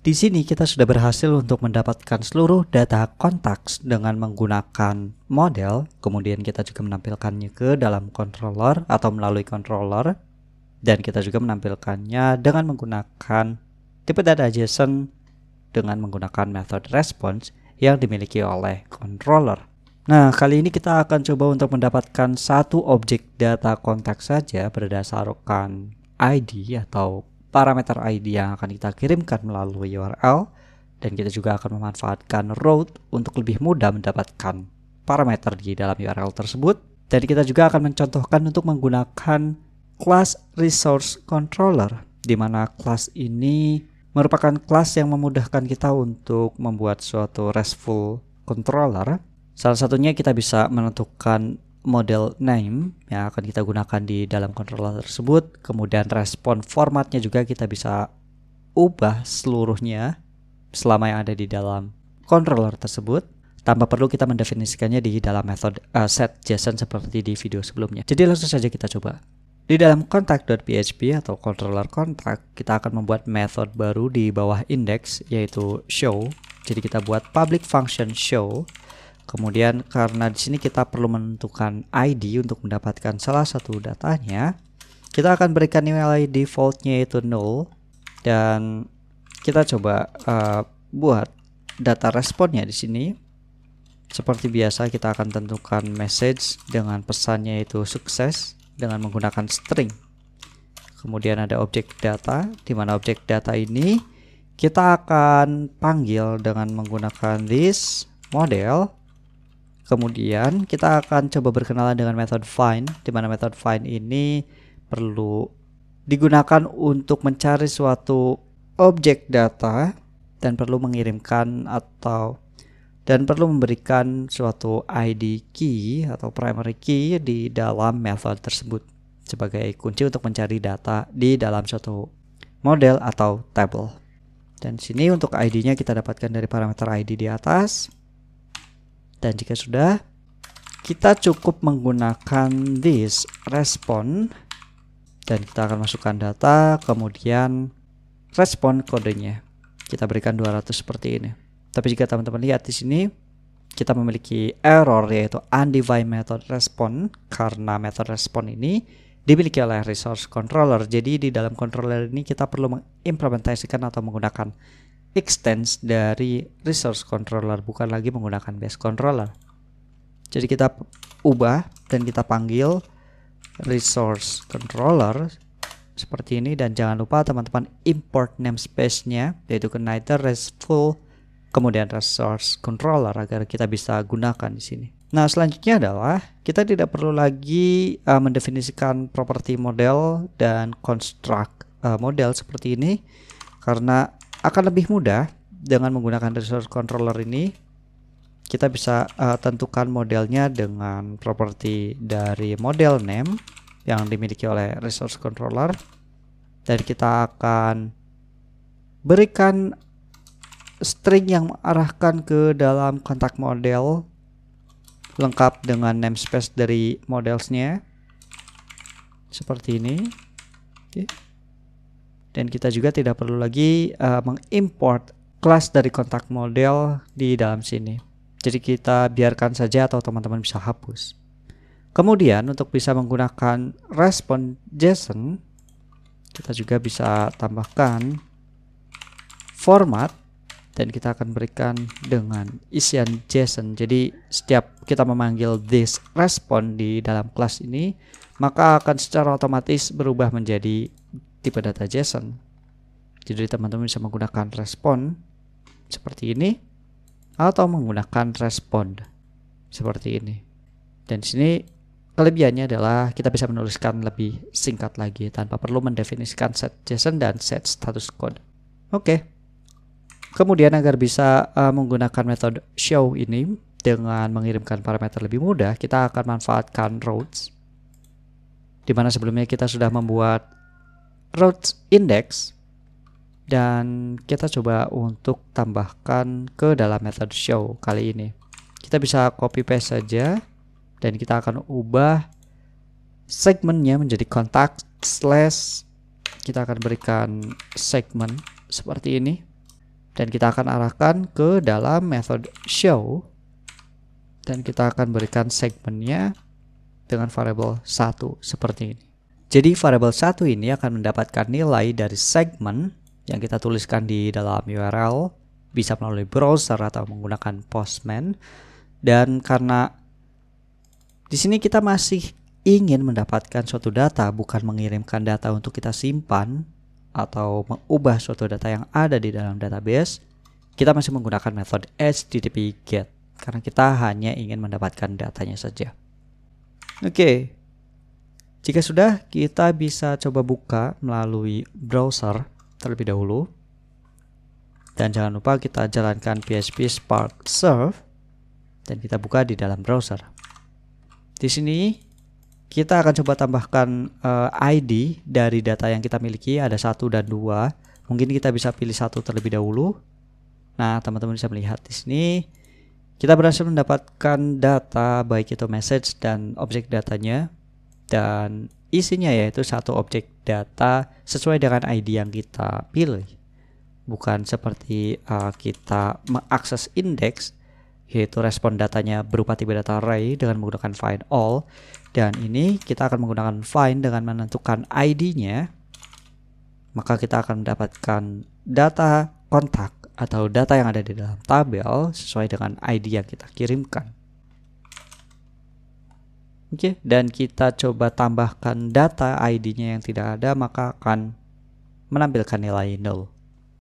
Di sini kita sudah berhasil untuk mendapatkan seluruh data kontaks dengan menggunakan model, kemudian kita juga menampilkannya ke dalam controller atau melalui controller, dan kita juga menampilkannya dengan menggunakan tipe data JSON dengan menggunakan method response yang dimiliki oleh controller. Nah, kali ini kita akan coba untuk mendapatkan satu objek data kontaks saja berdasarkan ID atau parameter ID yang akan kita kirimkan melalui URL, dan kita juga akan memanfaatkan route untuk lebih mudah mendapatkan parameter di dalam URL tersebut. Dan kita juga akan mencontohkan untuk menggunakan kelas resource controller, di mana kelas ini merupakan kelas yang memudahkan kita untuk membuat suatu RESTful controller. Salah satunya kita bisa menentukan model name yang akan kita gunakan di dalam controller tersebut, kemudian respon formatnya juga kita bisa ubah seluruhnya selama yang ada di dalam controller tersebut, tanpa perlu kita mendefinisikannya di dalam metode set JSON seperti di video sebelumnya. Jadi langsung saja kita coba. Di dalam contact.php atau controller contact, kita akan membuat method baru di bawah index, yaitu show. Jadi kita buat public function show. Kemudian karena di sini kita perlu menentukan ID untuk mendapatkan salah satu datanya, kita akan berikan nilai defaultnya yaitu null, dan kita coba buat data responnya di sini. Seperti biasa kita akan tentukan message dengan pesannya yaitu sukses dengan menggunakan string. Kemudian ada objek data, di mana objek data ini kita akan panggil dengan menggunakan this model. Kemudian kita akan coba berkenalan dengan method find, di mana method find ini perlu digunakan untuk mencari suatu objek data dan perlu mengirimkan dan perlu memberikan suatu ID key atau primary key di dalam method tersebut sebagai kunci untuk mencari data di dalam suatu model atau table. Dan sini untuk ID-nya kita dapatkan dari parameter ID di atas. Dan jika sudah, kita cukup menggunakan this respon, dan kita akan masukkan data, kemudian respon kodenya. Kita berikan 200 seperti ini. Tapi jika teman-teman lihat di sini, kita memiliki error yaitu undefined method respon, karena method respon ini dimiliki oleh resource controller. Jadi di dalam controller ini kita perlu mengimplementasikan atau menggunakan extends dari resource controller, bukan lagi menggunakan base controller. Jadi kita ubah dan kita panggil resource controller seperti ini, dan jangan lupa teman-teman import namespace-nya yaitu Codeigniter RESTful kemudian resource controller agar kita bisa gunakan di sini. Nah, selanjutnya adalah kita tidak perlu lagi mendefinisikan properti model dan construct model seperti ini, karena akan lebih mudah dengan menggunakan resource controller ini. Kita bisa tentukan modelnya dengan properti dari model name yang dimiliki oleh resource controller, dan kita akan berikan string yang mengarahkan ke dalam kontak model lengkap dengan namespace dari modelsnya seperti ini. Oke. Dan kita juga tidak perlu lagi mengimport kelas dari kontak model di dalam sini. Jadi kita biarkan saja atau teman-teman bisa hapus. Kemudian untuk bisa menggunakan respon JSON, kita juga bisa tambahkan format, dan kita akan berikan dengan isian JSON. Jadi setiap kita memanggil this respon di dalam kelas ini, maka akan secara otomatis berubah menjadi tipe data JSON. Jadi teman-teman bisa menggunakan respon seperti ini atau menggunakan respond seperti ini. Dan di sini kelebihannya adalah kita bisa menuliskan lebih singkat lagi tanpa perlu mendefinisikan set JSON dan set status code. Oke. Kemudian agar bisa menggunakan metode show ini dengan mengirimkan parameter lebih mudah, kita akan manfaatkan routes, di mana sebelumnya kita sudah membuat routes index, dan kita coba untuk tambahkan ke dalam metode show kali ini. Kita bisa copy paste saja, dan kita akan ubah segmennya menjadi contact slash, kita akan berikan segmen seperti ini. Dan kita akan arahkan ke dalam method show. Dan kita akan berikan segmennya dengan variabel 1 seperti ini. Jadi variabel 1 ini akan mendapatkan nilai dari segmen yang kita tuliskan di dalam URL, bisa melalui browser atau menggunakan Postman. Dan karena di sini kita masih ingin mendapatkan suatu data, bukan mengirimkan data untuk kita simpan atau mengubah suatu data yang ada di dalam database, kita masih menggunakan metode http get karena kita hanya ingin mendapatkan datanya saja. Oke. Jika sudah, kita bisa coba buka melalui browser terlebih dahulu. Dan jangan lupa kita jalankan PHP Spark Serve dan kita buka di dalam browser. Di sini kita akan coba tambahkan ID dari data yang kita miliki, ada 1 dan 2. Mungkin kita bisa pilih 1 terlebih dahulu. Nah, teman-teman bisa melihat di sini kita berhasil mendapatkan data baik itu message dan objek datanya, dan isinya yaitu satu objek data sesuai dengan ID yang kita pilih. Bukan seperti kita mengakses indeks, yaitu respon datanya berupa tipe data array dengan menggunakan find all. Dan ini kita akan menggunakan find dengan menentukan ID-nya. Maka kita akan mendapatkan data kontak atau data yang ada di dalam tabel sesuai dengan ID yang kita kirimkan. Oke, dan kita coba tambahkan data ID-nya yang tidak ada, maka akan menampilkan nilai null.